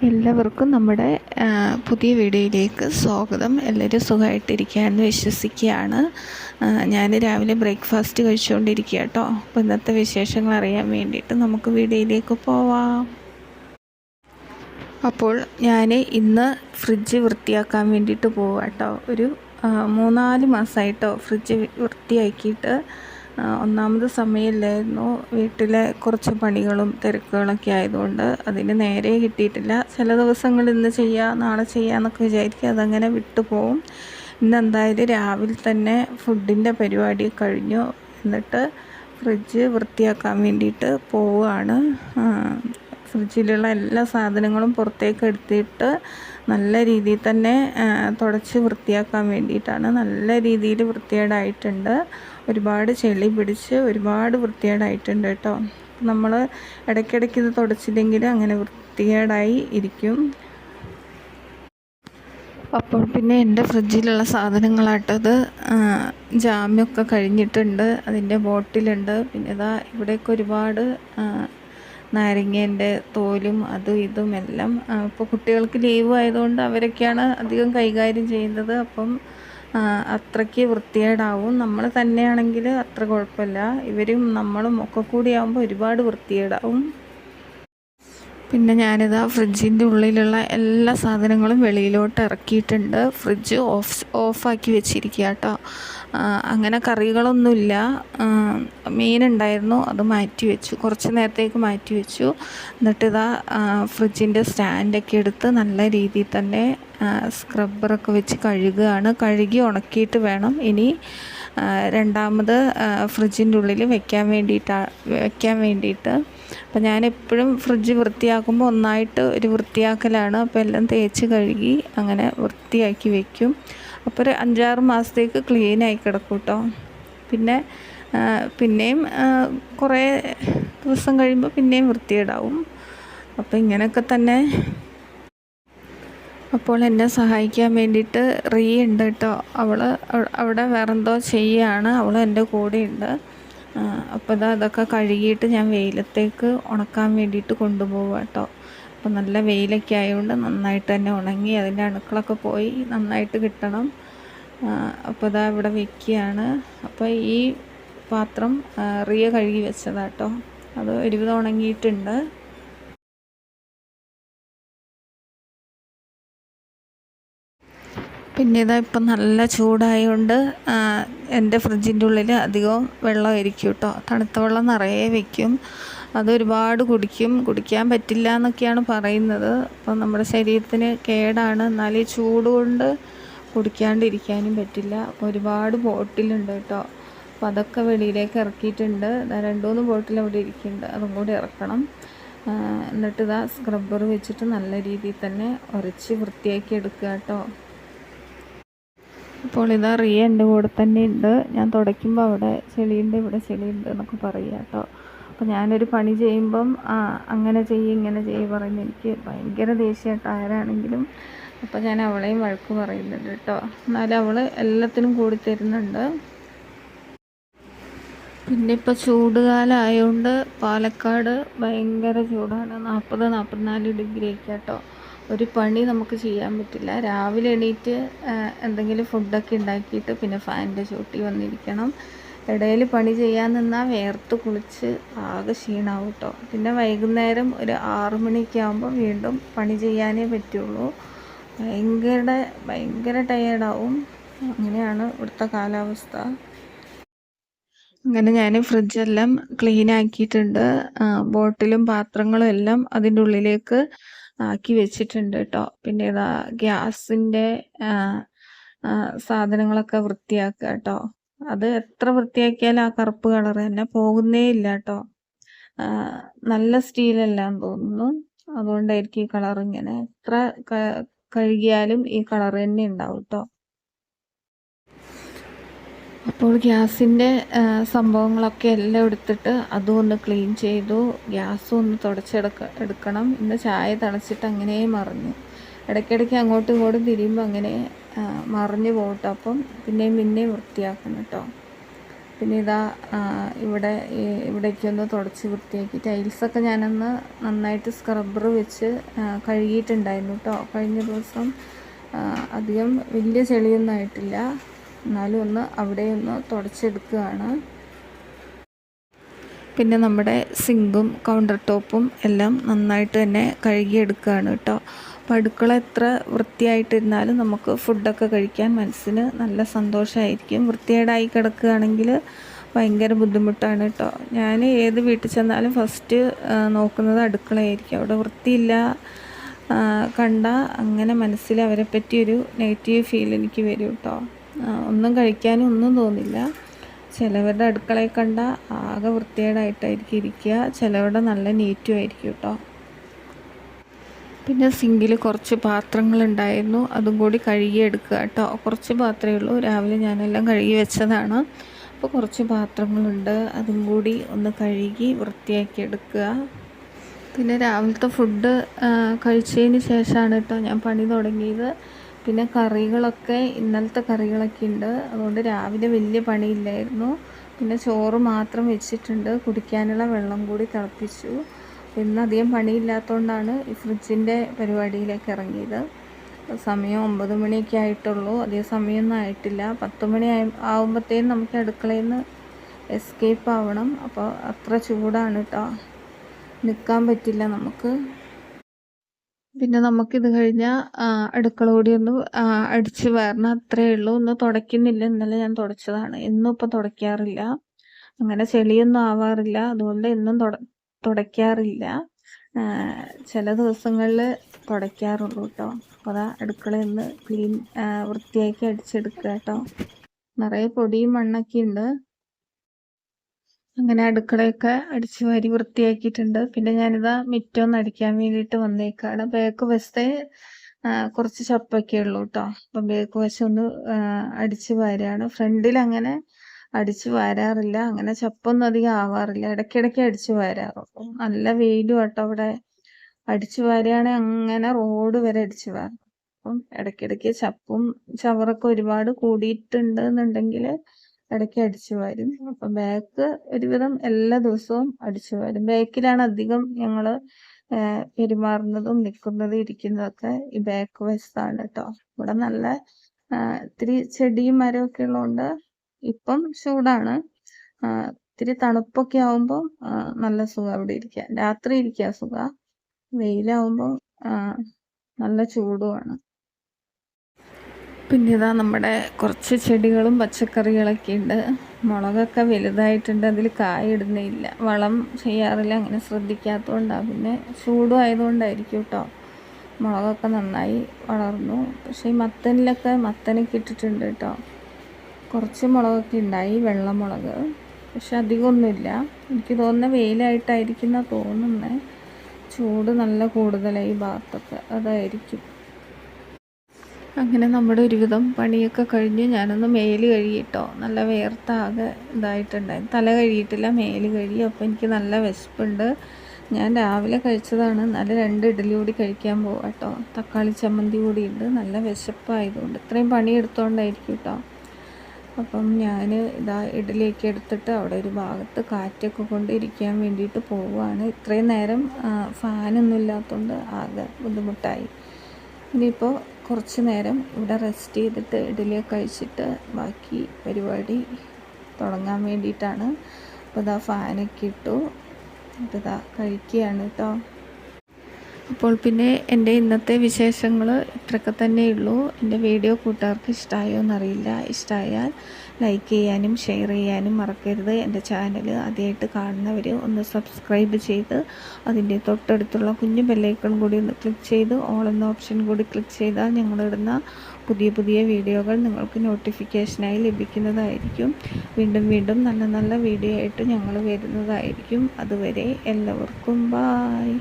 എല്ലാവർക്കും നമ്മുടെ പുതിയ വീഡിയോയിലേക്ക് സ്വാഗതം. എല്ലാവരും സുഖമായിട്ടിരിക്കുകയെന്ന് വിശ്വസിക്കുകയാണ്. ഞാൻ രാവിലെ ബ്രേക്ക്ഫാസ്റ്റ് കഴിച്ചുകൊണ്ടിരിക്കുക കേട്ടോ. അപ്പോൾ ഇന്നത്തെ വിശേഷങ്ങൾ അറിയാൻ വേണ്ടിയിട്ട് നമുക്ക് വീഡിയോയിലേക്ക് പോവാം. അപ്പോൾ ഞാൻ ഇന്ന് ഫ്രിഡ്ജ് വൃത്തിയാക്കാൻ വേണ്ടിയിട്ട് പോവാം കേട്ടോ. ഒരു 3-4 മാസമായിട്ടോ ഫ്രിഡ്ജ് വൃത്തിയാക്കിയിട്ട്. ഒന്നാമത് സമയമില്ലായിരുന്നു, വീട്ടിലെ കുറച്ച് പണികളും തിരക്കുകളൊക്കെ ആയതുകൊണ്ട് അതിന് നേരെ കിട്ടിയിട്ടില്ല. ചില ദിവസങ്ങൾ ഇന്ന് ചെയ്യാം നാളെ ചെയ്യാമെന്നൊക്കെ വിചാരിക്കും, അതങ്ങനെ വിട്ടുപോകും. ഇന്ന് എന്തായാലും രാവിലെ തന്നെ ഫുഡിൻ്റെ പരിപാടി കഴിഞ്ഞു. എന്നിട്ട് ഫ്രിഡ്ജ് വൃത്തിയാക്കാൻ വേണ്ടിയിട്ട് പോവുകയാണ്. ഫ്രിഡ്ജിലുള്ള എല്ലാ സാധനങ്ങളും പുറത്തേക്ക് എടുത്തിട്ട് നല്ല രീതിയിൽ തന്നെ തുടച്ച് വൃത്തിയാക്കാൻ വേണ്ടിയിട്ടാണ്. നല്ല രീതിയിൽ വൃത്തികേടായിട്ടുണ്ട്, ഒരുപാട് ചെളി പിടിച്ച് ഒരുപാട് വൃത്തികേടായിട്ടുണ്ട് കേട്ടോ. നമ്മൾ ഇടയ്ക്കിടയ്ക്ക് ഇത് തുടച്ചില്ലെങ്കിൽ അങ്ങനെ വൃത്തികേടായി ഇരിക്കും. അപ്പോൾ പിന്നെ എൻ്റെ ഫ്രിഡ്ജിലുള്ള സാധനങ്ങളാട്ടത് ജാമ്യമൊക്കെ കഴിഞ്ഞിട്ടുണ്ട്, അതിൻ്റെ ബോട്ടിലുണ്ട്. പിന്നെ ഇതാ ഇവിടെയൊക്കെ ഒരുപാട് നാരങ്ങേൻ്റെ തോലും അതും ഇതും എല്ലാം. ഇപ്പോൾ കുട്ടികൾക്ക് ലീവ് ആയതുകൊണ്ട് അവരൊക്കെയാണ് അധികം കൈകാര്യം ചെയ്യുന്നത്. അപ്പം അത്രയ്ക്ക് വൃത്തികേടാവും. നമ്മൾ തന്നെയാണെങ്കിൽ അത്ര കുഴപ്പമില്ല, ഇവരും നമ്മളും ഒക്കെ കൂടിയാകുമ്പോൾ ഒരുപാട് വൃത്തികേടാവും. പിന്നെ ഞാനിതാ ഫ്രിഡ്ജിൻ്റെ ഉള്ളിലുള്ള എല്ലാ സാധനങ്ങളും വെളിയിലോട്ട് ഇറക്കിയിട്ടുണ്ട്. ഫ്രിഡ്ജ് ഓഫാക്കി വെച്ചിരിക്കുക കേട്ടോ. അങ്ങനെ കറികളൊന്നുമില്ല. മീനുണ്ടായിരുന്നു, അത് മാറ്റി വെച്ചു, കുറച്ച് നേരത്തേക്ക് മാറ്റി വെച്ചു. എന്നിട്ടിതാ ഫ്രിഡ്ജിൻ്റെ സ്റ്റാൻഡൊക്കെ എടുത്ത് നല്ല രീതിയിൽ തന്നെ സ്ക്രബ്ബറൊക്കെ വെച്ച് കഴുകുകയാണ്. കഴുകി ഉണക്കിയിട്ട് വേണം ഇനി രണ്ടാമത് ഫ്രിഡ്ജിൻ്റെ ഉള്ളിൽ വെക്കാൻ വേണ്ടിയിട്ട്. അപ്പോൾ ഞാനെപ്പോഴും ഫ്രിഡ്ജ് വൃത്തിയാക്കുമ്പോൾ ഒന്നായിട്ട് ഒരു വൃത്തിയാക്കലാണ്. അപ്പോൾ എല്ലാം തേച്ച് കഴുകി അങ്ങനെ വൃത്തിയാക്കി വയ്ക്കും. അപ്പോൾ ഒരു 5-6 മാസത്തേക്ക് ക്ലീനായി കിടക്കും കേട്ടോ. പിന്നെയും കുറേ ദിവസം കഴിയുമ്പോൾ പിന്നെയും വൃത്തികേടാവും. അപ്പോൾ ഇങ്ങനെയൊക്കെ തന്നെ. അപ്പോൾ എന്നെ സഹായിക്കാൻ വേണ്ടിയിട്ട് റിയ ഉണ്ട് കേട്ടോ. അവൾ അവിടെ വേറെന്തോ ചെയ്യുകയാണ്, അവൾ എൻ്റെ കൂടെ ഉണ്ട്. അപ്പോൾ അതൊക്കെ കഴുകിയിട്ട് ഞാൻ വെയിലത്തേക്ക് ഉണക്കാൻ വേണ്ടിയിട്ട് കൊണ്ടുപോകുക കേട്ടോ. അപ്പോൾ നല്ല വെയിലൊക്കെ ആയതുകൊണ്ട് നന്നായിട്ട് തന്നെ ഉണങ്ങി അതിൻ്റെ അണുക്കളൊക്കെ പോയി നന്നായിട്ട് കിട്ടണം. അപ്പോൾ ഇവിടെ വയ്ക്കുകയാണ്. അപ്പോൾ ഈ പാത്രം റിയ കഴുകി വെച്ചതാട്ടോ, അത് ഒരുവിധം ഉണങ്ങിയിട്ടുണ്ട്. പിന്നെ ഇപ്പം നല്ല ചൂടായതുകൊണ്ട് എൻ്റെ ഫ്രിഡ്ജിൻ്റെ ഉള്ളിൽ അധികം വെള്ളമായിരിക്കും കേട്ടോ. തണുത്ത വെള്ളം നിറയെ വയ്ക്കും, അതൊരുപാട് കുടിക്കാൻ പറ്റില്ല എന്നൊക്കെയാണ് പറയുന്നത്. അപ്പോൾ നമ്മുടെ ശരീരത്തിന് കേടാണ്. എന്നാൽ ഈ ചൂട് കൊണ്ട് കുടിക്കാണ്ടിരിക്കാനും പറ്റില്ല. അപ്പോൾ ഒരുപാട് ബോട്ടിലുണ്ട് കേട്ടോ. അപ്പോൾ അതൊക്കെ വെളിയിലേക്ക് ഇറക്കിയിട്ടുണ്ട്. 2-3 ബോട്ടിൽ അവിടെ ഇരിക്കുന്നുണ്ട്, അതും കൂടി ഇറക്കണം. എന്നിട്ട് സ്ക്രബ്ബർ വെച്ചിട്ട് നല്ല രീതിയിൽ തന്നെ ഉരച്ച് വൃത്തിയാക്കി എടുക്കുക കേട്ടോ. അപ്പോൾ റിയ എൻ്റെ കൂടെ തന്നെ ഉണ്ട്. ഞാൻ തുടയ്ക്കുമ്പോൾ അവിടെ ചെളിയുണ്ട് ഇവിടെ ചെളിയുണ്ട് എന്നൊക്കെ പറയുക കേട്ടോ. അപ്പോൾ ഞാനൊരു പണി ചെയ്യുമ്പം അങ്ങനെ ഇങ്ങനെ പറയുന്നത് എനിക്ക് ഭയങ്കര ദേഷ്യമായിട്ട് ആരാണെങ്കിലും. അപ്പോൾ ഞാൻ അവളെയും വഴക്ക് പറയുന്നുണ്ട് കേട്ടോ. എന്നാലും അവൾ എല്ലാത്തിനും കൂടി തരുന്നുണ്ട്. പിന്നെ ഇപ്പോൾ ചൂടുകാലം ആയതുകൊണ്ട് പാലക്കാട് ഭയങ്കര ചൂടാണ്, 40-44 ഡിഗ്രിയൊക്കെ കേട്ടോ. ഒരു പണി നമുക്ക് ചെയ്യാൻ പറ്റില്ല. രാവിലെ എണീറ്റ് എന്തെങ്കിലും ഫുഡൊക്കെ ഉണ്ടാക്കിയിട്ട് പിന്നെ ഫാനിൻ്റെ ചോട്ടിൽ വന്നിരിക്കണം. ഇടയിൽ പണി ചെയ്യാൻ നിന്നാൽ വേർത്ത് കുളിച്ച് ആകെ ക്ഷീണമാവും കേട്ടോ. പിന്നെ വൈകുന്നേരം ഒരു 6 മണിയൊക്കെ ആകുമ്പോൾ വീണ്ടും പണി ചെയ്യാനേ പറ്റുള്ളൂ. ഭയങ്കര ടയേർഡാവും. അങ്ങനെയാണ് ഇവിടുത്തെ കാലാവസ്ഥ. അങ്ങനെ ഞാൻ ഫ്രിഡ്ജെല്ലാം ക്ലീൻ ആക്കിയിട്ടുണ്ട്. ബോട്ടിലും പാത്രങ്ങളും എല്ലാം അതിൻ്റെ ഉള്ളിലേക്ക് ആക്കി വെച്ചിട്ടുണ്ട് കേട്ടോ. പിന്നെ ഗ്യാസിൻ്റെ സാധനങ്ങളൊക്കെ വൃത്തിയാക്കുക കേട്ടോ. അത് എത്ര വൃത്തിയാക്കിയാലും ആ കറുപ്പ് കളർ തന്നെ പോകുന്നേ ഇല്ല കേട്ടോ. നല്ല സ്റ്റീലെല്ലാം തോന്നുന്നു, അതുകൊണ്ടായിരിക്കും ഈ കളർ ഇങ്ങനെ. എത്ര കഴുകിയാലും ഈ കളർ തന്നെ ഉണ്ടാവും കേട്ടോ. അപ്പോൾ ഗ്യാസിൻ്റെ സംഭവങ്ങളൊക്കെ എല്ലാം എടുത്തിട്ട് അതും ഒന്ന് ക്ലീൻ ചെയ്തു. ഗ്യാസും ഒന്ന് തുടച്ചെടുക്കണം. ഇന്ന് ചായ തണച്ചിട്ട് അങ്ങനെ മറിഞ്ഞു. ഇടയ്ക്കിടയ്ക്ക് അങ്ങോട്ടും ഇങ്ങോട്ടും തിരിയുമ്പോൾ അങ്ങനെ മറിഞ്ഞു പോകട്ടോ. അപ്പം പിന്നെയും വൃത്തിയാക്കണം കേട്ടോ. പിന്നെ ഇതാ ഇവിടേക്കൊന്ന് തുടച്ച് വൃത്തിയാക്കി. ടൈൽസൊക്കെ ഞാനൊന്ന് നന്നായിട്ട് സ്ക്രബ്ബർ വെച്ച് കഴുകിയിട്ടുണ്ടായിരുന്നു കേട്ടോ. കഴിഞ്ഞ ദിവസം അധികം വലിയ ചെളിയൊന്നും ആയിട്ടില്ല, എന്നാലും അവിടെയൊന്ന് തുടച്ചെടുക്കുകയാണ്. പിന്നെ നമ്മുടെ സിങ്കും കൗണ്ടർ ടോപ്പും എല്ലാം നന്നായിട്ട് തന്നെ കഴുകിയെടുക്കുകയാണ് കേട്ടോ. അപ്പോൾ അടുക്കള എത്ര വൃത്തിയായിട്ടിരുന്നാലും നമുക്ക് ഫുഡൊക്കെ കഴിക്കാൻ മനസ്സിന് നല്ല സന്തോഷമായിരിക്കും. വൃത്തികേടായി കിടക്കുകയാണെങ്കിൽ ഭയങ്കര ബുദ്ധിമുട്ടാണ് കേട്ടോ. ഞാൻ ഏത് വീട്ടിൽ ചെന്നാലും ഫസ്റ്റ് നോക്കുന്നത് അടുക്കളയായിരിക്കും. അവിടെ വൃത്തിയില്ല കണ്ട അങ്ങനെ മനസ്സിൽ അവരെ പറ്റിയൊരു നെഗറ്റീവ് ഫീൽ എനിക്ക് വരും കേട്ടോ. ഒന്നും കഴിക്കാനും ഒന്നും തോന്നില്ല. ചിലവരുടെ അടുക്കളയിൽ കണ്ട ആകെ വൃത്തികേടായിട്ടായിരിക്കും ഇരിക്കുക, ചിലവരുടെ നല്ല നീറ്റും ആയിരിക്കും കേട്ടോ. പിന്നെ സിങ്കിൽ കുറച്ച് പാത്രങ്ങളുണ്ടായിരുന്നു, അതും കൂടി കഴുകിയെടുക്കുക കേട്ടോ. കുറച്ച് പാത്രമേ ഉള്ളൂ, രാവിലെ ഞാനെല്ലാം കഴുകി വെച്ചതാണ്. അപ്പോൾ കുറച്ച് പാത്രങ്ങളുണ്ട്, അതും കൂടി ഒന്ന് കഴുകി വൃത്തിയാക്കി എടുക്കുക. പിന്നെ രാവിലത്തെ ഫുഡ് കഴിച്ചതിന് ശേഷമാണ് കേട്ടോ ഞാൻ പണി തുടങ്ങിയത്. പിന്നെ കറികളൊക്കെ ഇന്നലത്തെ കറികളൊക്കെ ഉണ്ട്, അതുകൊണ്ട് രാവിലെ വലിയ പണിയില്ലായിരുന്നു. പിന്നെ ചോറ് മാത്രം വെച്ചിട്ടുണ്ട്, കുടിക്കാനുള്ള വെള്ളം കൂടി തിളപ്പിച്ചു. ഇന്ന് അധികം പണിയില്ലാത്തതുകൊണ്ടാണ് ഈ ഫ്രിഡ്ജിൻ്റെ പരിപാടിയിലേക്ക് ഇറങ്ങിയത്. സമയം 9 മണിയൊക്കെ ആയിട്ടുള്ളൂ, അധികം സമയമൊന്നും ആയിട്ടില്ല. 10 മണി ആകുമ്പോഴത്തേനും നമുക്ക് അടുക്കളയിൽ നിന്ന് എസ്കേപ്പ് ആവണം. അപ്പോൾ അത്ര ചൂടാണ് കേട്ടോ, നിൽക്കാൻ പറ്റില്ല നമുക്ക്. പിന്നെ നമുക്കിത് കഴിഞ്ഞാൽ അടുക്കള കൂടി ഒന്ന് അടിച്ച് വാരണം, അത്രയേ ഉള്ളൂ. ഒന്ന് തുടയ്ക്കുന്നില്ല, ഇന്നലെ ഞാൻ തുടച്ചതാണ്. എന്നും ഇപ്പം തുടയ്ക്കാറില്ല, അങ്ങനെ ചെളിയൊന്നും ആവാറില്ല, അതുകൊണ്ട് എന്നും തുടയ്ക്കാറില്ല. ചില ദിവസങ്ങളിൽ തുടയ്ക്കാറുള്ളൂ കേട്ടോ. അപ്പോൾ അതാ അടുക്കളയൊന്ന് വൃത്തിയാക്കി അടിച്ചെടുക്കുക കേട്ടോ. നിറയെ പൊടിയും മണ്ണൊക്കെ ഉണ്ട്. അങ്ങനെ അടുക്കളയൊക്കെ അടിച്ചു വാരി വൃത്തിയാക്കിയിട്ടുണ്ട്. പിന്നെ ഞാനിതാ മിറ്റമൊന്ന് അടിക്കാൻ വേണ്ടിയിട്ട് വന്നേക്കാണ്. ബാക്ക് വശത്തെ കുറച്ച് ചപ്പൊക്കെ ഉള്ളൂ കേട്ടോ. അപ്പം ബാക്ക് വശം ഒന്ന് അടിച്ചു വാരാണ്. ഫ്രണ്ടിൽ അങ്ങനെ അടിച്ചു വാരാറില്ല, അങ്ങനെ ചപ്പൊന്നും അധികം ആവാറില്ല, ഇടയ്ക്കിടയ്ക്ക് അടിച്ചു വാരാറുള്ളൂ. നല്ല വെയിലും കേട്ടോ അവിടെ. അടിച്ചു വാരുകയാണെങ്കിൽ അങ്ങനെ റോഡ് വരെ അടിച്ചു വാരും. അപ്പം ഇടയ്ക്കിടയ്ക്ക് ചപ്പും ചവറൊക്കെ ഒരുപാട് കൂടിയിട്ടുണ്ട് എന്നുണ്ടെങ്കിൽ ഇടയ്ക്ക് അടിച്ചു വാരും. അപ്പം ബാക്ക് ഒരുവിധം എല്ലാ ദിവസവും അടിച്ചു വാരും. ബാക്കിലാണ് അധികം ഞങ്ങൾ പെരുമാറുന്നതും നിൽക്കുന്നതും ഇരിക്കുന്നതൊക്കെ ഈ ബാക്ക് വശത്താണ് കേട്ടോ. ഇവിടെ നല്ല ഇത്തിരി ചെടിയും മരമൊക്കെ ഉള്ളതുകൊണ്ട് ഇപ്പം ചൂടാണ്, ഇത്തിരി തണുപ്പൊക്കെ ആവുമ്പോൾ നല്ല സുഖം അവിടെ ഇരിക്കാൻ. രാത്രി ഇരിക്കാൻ സുഖം, വെയിലാവുമ്പോൾ നല്ല ചൂടുമാണ്. പിന്നെ ഇതാ നമ്മുടെ കുറച്ച് ചെടികളും പച്ചക്കറികളൊക്കെ ഉണ്ട്. മുളകൊക്കെ വലുതായിട്ടുണ്ട്, അതിൽ കായ ഇടുന്നില്ല, വളം ചെയ്യാറില്ല, അങ്ങനെ ശ്രദ്ധിക്കാത്തതുകൊണ്ടാണ്. പിന്നെ ചൂടും ആയതുകൊണ്ടായിരിക്കും കേട്ടോ. മുളകൊക്കെ നന്നായി വളർന്നു. പക്ഷേ ഈ മത്തനൊക്കെ ഇട്ടിട്ടുണ്ട് കേട്ടോ. കുറച്ച് മുളകൊക്കെ ഉണ്ടായി, വെള്ളമുളക്, പക്ഷെ അധികമൊന്നുമില്ല. എനിക്ക് തോന്നുന്നത് വെയിലായിട്ടായിരിക്കുന്ന തോന്നുന്നത്, ചൂട് നല്ല കൂടുതലായി ഈ ഭാഗത്തൊക്കെ, അതായിരിക്കും. അങ്ങനെ നമ്മുടെ ഒരുവിധം പണിയൊക്കെ കഴിഞ്ഞ് ഞാനൊന്ന് മേല് കഴുകിയിട്ടോ. നല്ല വേർത്താകെ ഇതായിട്ടുണ്ടായിരുന്നു. തല കഴുകിയിട്ടില്ല, മേല് കഴുകി. അപ്പോൾ എനിക്ക് നല്ല വിശപ്പുണ്ട്. ഞാൻ രാവിലെ കഴിച്ചതാണ്, നല്ല 2 ഇഡ്ഡലി കൂടി കഴിക്കാൻ പോകാം കേട്ടോ. തക്കാളി ചമ്മന്തി കൂടി ഉണ്ട്. നല്ല വിശപ്പായതുകൊണ്ട്, ഇത്രയും പണിയെടുത്തോണ്ടായിരിക്കും കേട്ടോ. അപ്പം ഞാൻ ഇതാ ഇഡ്ഡലിയൊക്കെ എടുത്തിട്ട് അവിടെ ഒരു ഭാഗത്ത് കാറ്റൊക്കെ കൊണ്ട് ഇരിക്കാൻ വേണ്ടിയിട്ട് പോവുകയാണ്. ഇത്രയും നേരം ഫാനൊന്നും ഇല്ലാത്തതുകൊണ്ട് ആകെ ബുദ്ധിമുട്ടായി. ഇനിയിപ്പോൾ കുറച്ച് നേരം ഇവിടെ റെസ്റ്റ് ചെയ്തിട്ട് ഇഡ്ഡലിയൊക്കെ കഴിച്ചിട്ട് ബാക്കി പരിപാടി തുടങ്ങാൻ വേണ്ടിയിട്ടാണ്. അപ്പോൾ ഇതാ ഫാനൊക്കെ ഇട്ടു, ഇതാ കഴിക്കുകയാണ് കേട്ടോ. അപ്പോൾ പിന്നെ എൻ്റെ ഇന്നത്തെ വിശേഷങ്ങൾ ഇത്രയൊക്കെ തന്നെയുള്ളൂ. എൻ്റെ വീഡിയോ കൂട്ടുകാർക്ക് ഇഷ്ടമായോ എന്നറിയില്ല. ഇഷ്ടമായാൽ ലൈക്ക് ചെയ്യാനും ഷെയർ ചെയ്യാനും മറക്കരുത്. എൻ്റെ ചാനൽ ആദ്യമായിട്ട് കാണുന്നവർ ഒന്ന് സബ്സ്ക്രൈബ് ചെയ്ത് അതിൻ്റെ തൊട്ടടുത്തുള്ള കുഞ്ഞു ബെല്ലൈക്കൺ കൂടി ഒന്ന് ക്ലിക്ക് ചെയ്ത് ഓൾ എന്ന ഓപ്ഷൻ കൂടി ക്ലിക്ക് ചെയ്താൽ ഞങ്ങളിടുന്ന പുതിയ പുതിയ വീഡിയോകൾ നിങ്ങൾക്ക് നോട്ടിഫിക്കേഷനായി ലഭിക്കുന്നതായിരിക്കും. വീണ്ടും നല്ല നല്ല വീഡിയോ ആയിട്ട് ഞങ്ങൾ വരുന്നതായിരിക്കും. അതുവരെ എല്ലാവർക്കും ബായ്.